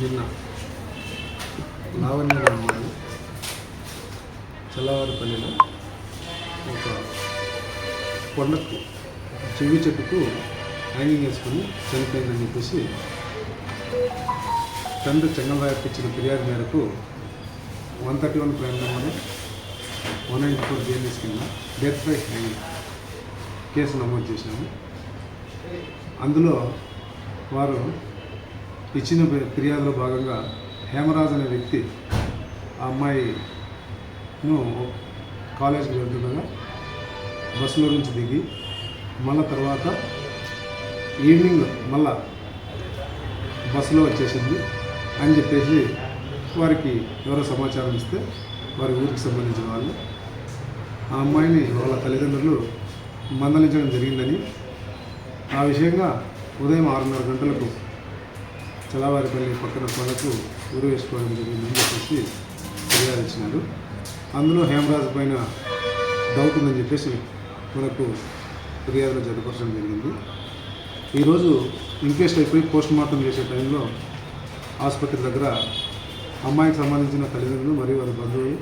నిన్న లావణ్య అనే అమ్మాయి చల్లవారిపల్లిలో ఒక కొండకు చెవి చెట్టుకు హ్యాంగింగ్ వేసుకొని చనిపోయిందని చెప్పేసి తండ్రి చెంగల్రాయకు ఇచ్చిన ఫిర్యాదు మేరకు 131 క్రైమ్ నెంబర్ 194 బిఎన్ఎస్ కింద డెత్ బై హ్యాంగింగ్ కేసు నమోదు చేశాము. అందులో వారు ఇచ్చిన ఫిర్యాదులో భాగంగా హేమరాజ్ అనే వ్యక్తి ఆ అమ్మాయిను కాలేజీకి వెళ్తుండగా బస్సులో నుంచి దిగి మళ్ళా తర్వాత ఈవినింగ్ మళ్ళా బస్సులో వచ్చేసింది అని చెప్పేసి వారికి ఎవరో సమాచారం ఇస్తే వారి ఊరికి సంబంధించిన వాళ్ళు ఆ అమ్మాయిని వాళ్ళ తల్లిదండ్రులు మందలించడం జరిగిందని, ఆ విషయంగా ఉదయం 6:30 గంటలకు చల్లవారిపల్లి పక్కన కొండకు ఊరు వేసుకోవడం జరిగిందని చెప్పేసి ఫిర్యాదు ఇచ్చినారు. అందులో హేమరాజు పైన డౌట్ ఉందని చెప్పేసి మనకు ఫిర్యాదులో జతపరచడం జరిగింది. ఈరోజు ఇంక్వెస్ట్ అయిపోయి పోస్ట్ మార్టం చేసే టైంలో ఆసుపత్రి దగ్గర అమ్మాయికి సంబంధించిన తల్లిదండ్రులు మరియు వారి బంధువులు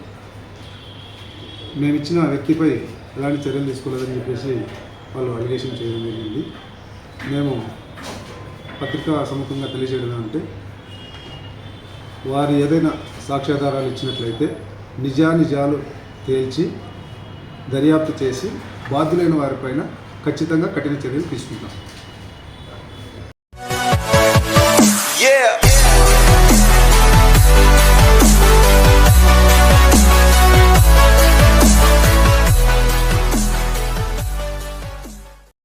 మేము ఇచ్చిన వ్యక్తిపై ఎలాంటి చర్యలు తీసుకోలేదని చెప్పేసి వాళ్ళు అలిగేషన్ చేయడం జరిగింది. మేము పత్రికా సముఖంగా తెలియజేయడం అంటే, వారు ఏదైనా సాక్ష్యాధారాలు ఇచ్చినట్లయితే నిజానిజాలు తేల్చి దర్యాప్తు చేసి బాధ్యులైన వారిపైన ఖచ్చితంగా కఠిన చర్యలు తీసుకుంటాం.